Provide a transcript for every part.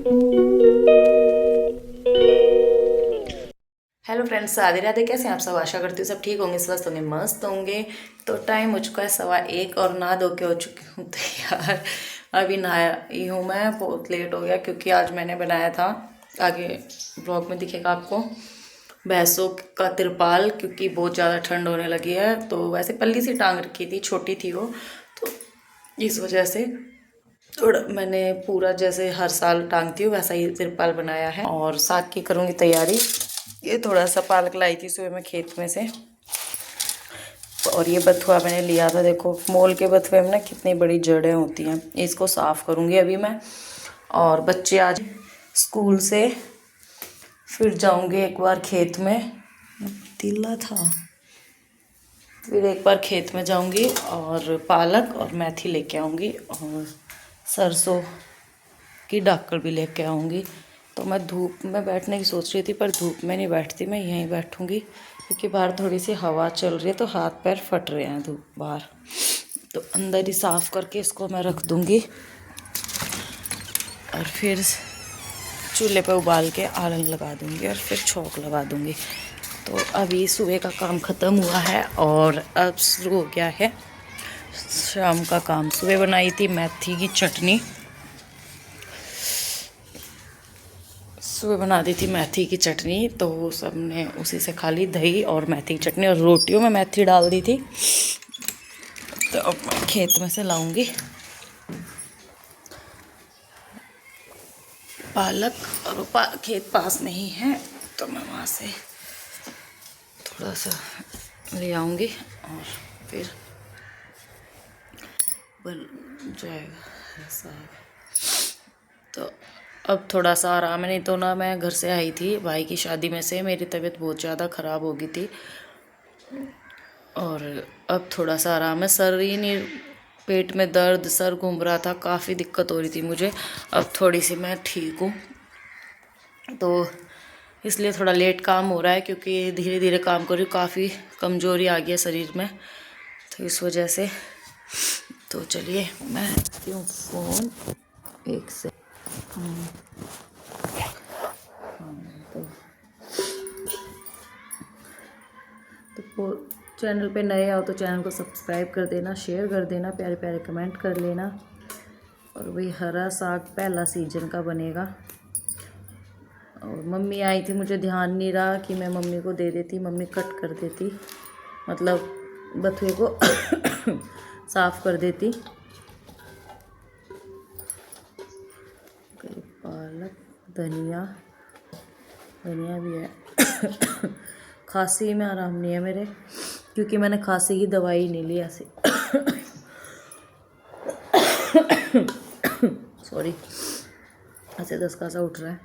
Hello friends, Radhe Radhe. कैसे हैं आप सब? आशा करती हूँ सब ठीक होंगे, स्वस्थ होंगे, मस्त होंगे। तो टाइम हो चुका है 1:15 और नहा धो के हो चुकी हूँ तैयार। अभी नहाया ही हूँ मैं, बहुत लेट हो गया क्योंकि आज मैंने बनाया था, आगे ब्लॉग में दिखेगा आपको, भैंसों का तिरपाल। क्योंकि बहुत ज़्यादा ठंड होने लगी है, तो वैसे पल्ली सी टांग रखी थी, छोटी थी वो, तो इस वजह से थोड़ा मैंने पूरा जैसे हर साल टांगती हूँ वैसा ही तिरपाल बनाया है। और साग की करूँगी तैयारी। ये थोड़ा सा पालक लाई थी सुबह में खेत में से, और ये बथुआ मैंने लिया था। देखो मोल के बथुए में ना कितनी बड़ी जड़ें होती हैं। इसको साफ़ करूँगी अभी मैं। और बच्चे आज स्कूल से, फिर जाऊँगी एक बार खेत में, तीला था, फिर एक बार खेत में जाऊँगी और पालक और मेथी लेके आऊँगी और सरसों की डाकड़ भी लेके आऊँगी। तो मैं धूप में बैठने की सोच रही थी, पर धूप में नहीं बैठती, मैं यहीं बैठूँगी क्योंकि बाहर थोड़ी सी हवा चल रही है तो हाथ पैर फट रहे हैं धूप बाहर। तो अंदर ही साफ़ करके इसको मैं रख दूँगी और फिर चूल्हे पे उबाल के आलन लगा दूँगी और फिर छौंक लगा दूँगी। तो अभी सुबह का काम ख़त्म हुआ है और अब शुरू हो गया है शाम का काम। सुबह बनाई थी मेथी की चटनी, सुबह बना दी थी मेथी की चटनी, तो सबने उसी से खा ली, दही और मेथी की चटनी, और रोटियों में मेथी डाल दी थी। तो अब मैं खेत में से लाऊंगी पालक, और खेत पास में ही है तो मैं वहाँ से थोड़ा सा ले आऊँगी और फिर बन जाएगा साग। तो अब थोड़ा सा आराम है, नहीं तो ना मैं घर से आई थी भाई की शादी में से, मेरी तबीयत बहुत ज़्यादा ख़राब हो गई थी और अब थोड़ा सा आराम है। सर ही नहीं, पेट में दर्द, सर घूम रहा था, काफ़ी दिक्कत हो रही थी मुझे। अब थोड़ी सी मैं ठीक हूँ, तो इसलिए थोड़ा लेट काम हो रहा है क्योंकि धीरे धीरे काम कर रही हूँ। काफ़ी कमज़ोरी आ गई है शरीर में, तो इस वजह से। तो चलिए मैं रखती हूँ फ़ोन एक से। तो चैनल पे नए आओ तो चैनल को सब्सक्राइब कर देना, शेयर कर देना, प्यारे प्यारे कमेंट कर लेना। और वही हरा साग पहला सीजन का बनेगा। और मम्मी आई थी, मुझे ध्यान नहीं रहा कि मैं मम्मी को दे देती, मम्मी कट कर देती, मतलब बथुए को साफ़ कर देती। पालक, धनिया, धनिया भी है। खांसी में आराम नहीं है मेरे, क्योंकि मैंने खांसी की दवाई नहीं ली ऐसे। सॉरी, ऐसे दसका सा उठ रहा है,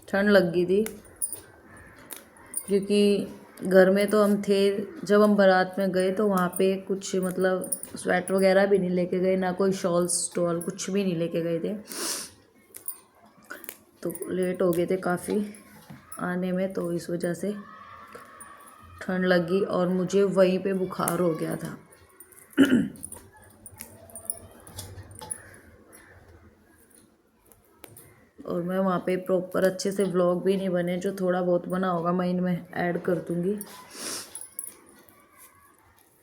ठंड लग गई थी। क्योंकि घर में तो हम थे, जब हम बारात में गए तो वहाँ पे कुछ मतलब स्वेटर वगैरह भी नहीं लेके गए, ना कोई शॉल स्टॉल कुछ भी नहीं लेके गए थे। तो लेट हो गए थे काफ़ी आने में, तो इस वजह से ठंड लगी और मुझे वहीं पे बुखार हो गया था। और मैं वहाँ पे प्रॉपर अच्छे से व्लॉग भी नहीं बने, जो थोड़ा बहुत बना होगा मैं इनमें ऐड कर दूँगी।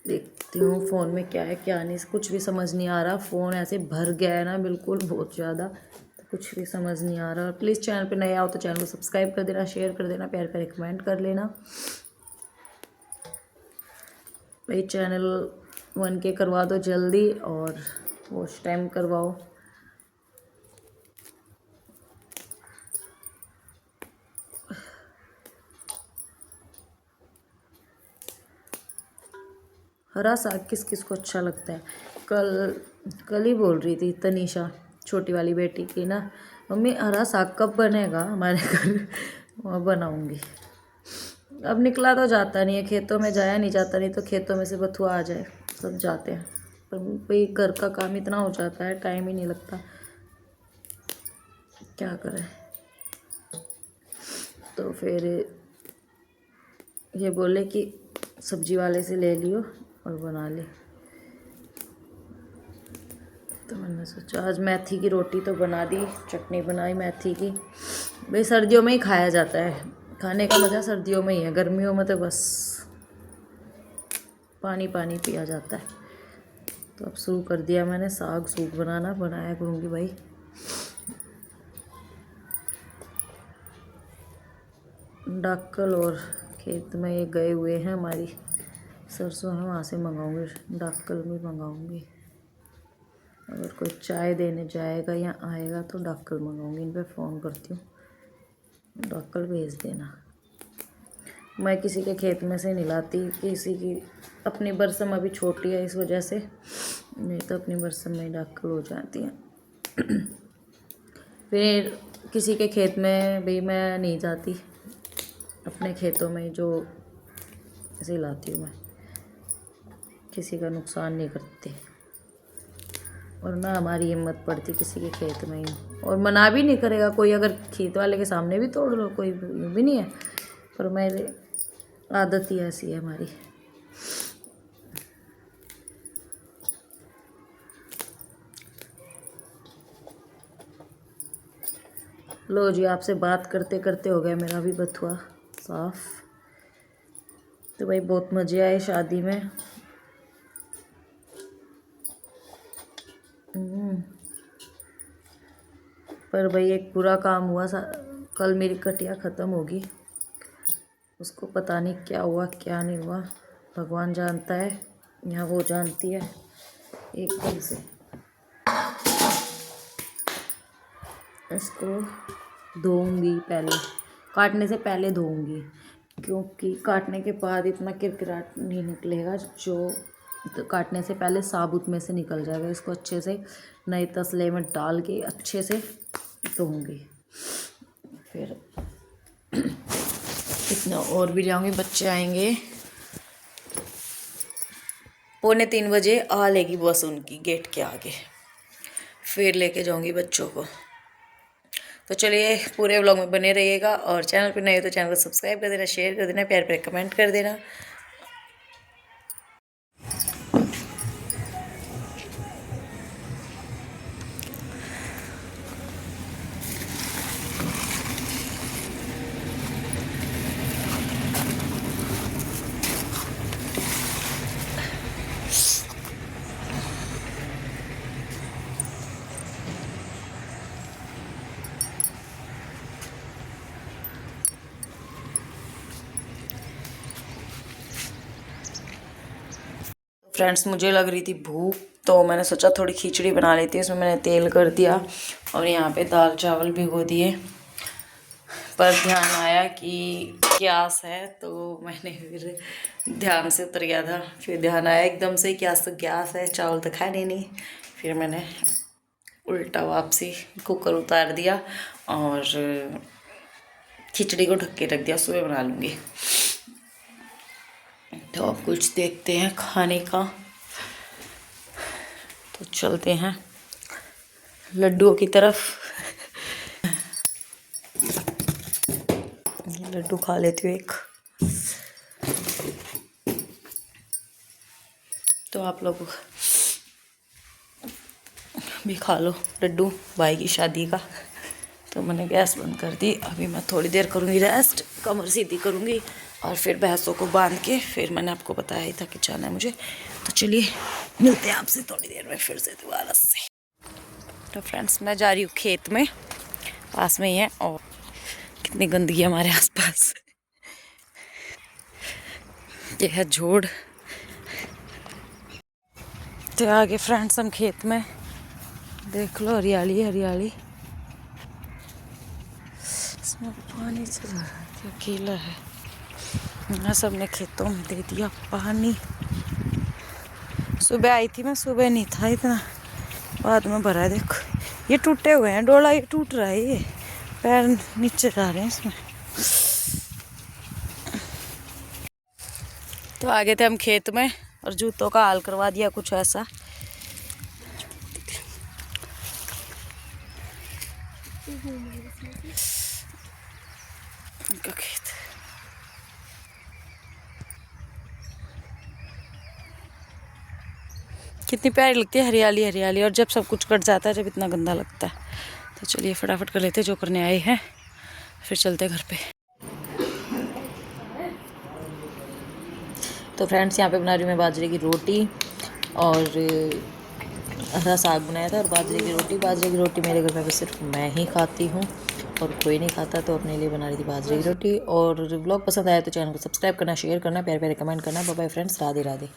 देखती हूँ फ़ोन में क्या है क्या नहीं, कुछ भी समझ नहीं आ रहा। फ़ोन ऐसे भर गया है ना बिल्कुल, बहुत ज़्यादा, तो कुछ भी समझ नहीं आ रहा। और प्लीज़ चैनल पे नए आओ तो चैनल को सब्सक्राइब कर देना, शेयर कर देना, प्यारे प्यारे कमेंट कर लेना। भाई चैनल 1K करवा दो जल्दी, और वॉच टाइम करवाओ। हरा साग किस किस को अच्छा लगता है? कल ही बोल रही थी तनीषा, छोटी वाली बेटी की ना, मम्मी हरा साग कब बनेगा हमारे घर? वहाँ बनाऊँगी। अब निकला तो जाता नहीं है, खेतों में जाया नहीं जाता, नहीं तो खेतों में से बथुआ आ जाए, सब जाते हैं। पर भाई घर का काम इतना हो जाता है, टाइम ही नहीं लगता, क्या करें। तो फिर ये बोले कि सब्जी वाले से ले लियो और बना ले, तो मैंने मैंने सोचा आज मेथी की रोटी तो बना दी, चटनी बनाई मेथी की। भाई सर्दियों में ही खाया जाता है, खाने का मज़ा सर्दियों में ही है, गर्मियों में तो बस पानी पानी पिया जाता है। तो अब शुरू कर दिया मैंने साग सूग बनाया करूँगी भाई। डाकल और खेत में ये गए हुए हैं, हमारी सरसों है वहाँ से मंगाऊंगी, डाकल भी मंगाऊंगी। अगर कोई चाय देने जाएगा या आएगा तो डाकल मंगाऊंगी, इन पे फ़ोन करती हूँ, डाकल भेज देना। मैं किसी के खेत में से नहीं लाती, किसी की अपनी बरसम अभी छोटी है इस वजह से, नहीं तो अपनी बरसम में डाकल हो जाती है। फिर किसी के खेत में भी मैं नहीं जाती, अपने खेतों में जो ऐसे ही लाती हूँ मैं, किसी का नुकसान नहीं करती। और ना हमारी हिम्मत पड़ती किसी के खेत में ही, और मना भी नहीं करेगा कोई, अगर खेत वाले के सामने भी तोड़ लो कोई भी नहीं है, पर मेरी आदत ही ऐसी है हमारी। लो जी, आपसे बात करते करते हो गया मेरा भी बथुआ साफ। तो भाई बहुत मज़े आए शादी में। पर भाई एक बुरा काम हुआ, कल मेरी कटिया ख़त्म होगी, उसको पता नहीं क्या हुआ क्या नहीं हुआ, भगवान जानता है या वो जानती है। एकदम से इसको धोऊंगी, पहले काटने से पहले धोऊंगी, क्योंकि काटने के बाद इतना किरकिराट नहीं निकलेगा, जो तो काटने से पहले साबुत में से निकल जाएगा। इसको अच्छे से नए तसले में डाल के अच्छे से धोऊंगी। फिर इतना और भी जाऊंगी, बच्चे आएंगे 2:45 आ लेगी बस उनकी गेट के आगे, फिर लेके जाऊंगी बच्चों को। तो चलिए पूरे व्लॉग में बने रहिएगा, और चैनल पर नए हो तो चैनल को सब्सक्राइब कर देना, शेयर कर देना, प्यार प्यार कमेंट कर देना। फ्रेंड्स मुझे लग रही थी भूख, तो मैंने सोचा थोड़ी खिचड़ी बना लेती हूँ। इसमें मैंने तेल कर दिया और यहाँ पे दाल चावल भिगो दिए, पर ध्यान आया कि गैस है, तो मैंने फिर ध्यान से उतर गया था। फिर ध्यान आया एकदम से कि आज तो गैस है, चावल तो खाए नहीं। फिर मैंने उल्टा वापसी कुकर उतार दिया और खिचड़ी को ढक के रख दिया, सुबह बना लूँगी। तो अब कुछ देखते हैं खाने का, तो चलते हैं लड्डुओं की तरफ। लड्डू खा लेती हूँ एक, तो आप लोग भी खा लो लड्डू भाई की शादी का। तो मैंने गैस बंद कर दी, अभी मैं थोड़ी देर करूँगी रेस्ट, कमर सीधी करूँगी और फिर भैंसों को बांध के फिर मैंने आपको बताया ही था कि जाना है मुझे। तो चलिए मिलते हैं आपसे थोड़ी देर में फिर से दोबारा से। तो फ्रेंड्स मैं जा रही हूँ खेत में, पास में ही है, और कितनी गंदगी है हमारे आसपास। ये है जोड़। तो आगे फ्रेंड्स हम खेत में, देख लो हरियाली हरियाली, इसमें पानी चल रहा है, क्या गीला है। मैं सबने खेतों में दे दिया पानी। सुबह आई थी मैं, सुबह नहीं था इतना, बाद में भरा है। देखो ये टूटे हुए हैं, डोला ये टूट रहा है, ये पैर नीचे जा रहे हैं इसमें। तो आगे थे हम खेत में और जूतों का हाल करवा दिया कुछ ऐसा। उनका खेत कितनी प्यारी लगती है, हरियाली हरियाली। और जब सब कुछ कट जाता है, जब इतना गंदा लगता है। तो चलिए फटाफट कर लेते हैं जो करने आए हैं, फिर चलते हैं घर पे। तो फ्रेंड्स यहाँ पे बना रही हूँ मैं बाजरे की रोटी और हरा साग बनाया था और बाजरे की रोटी। बाजरे की रोटी मेरे घर में सिर्फ मैं ही खाती हूँ और कोई नहीं खाता, तो अपने लिए बना रही थी बाजरे की रोटी। और व्लॉग पसंद आया तो चैनल को सब्सक्राइब करना, शेयर करना, प्यारे प्यारे कमेंट करना। Bye bye friends, Radhe Radhe.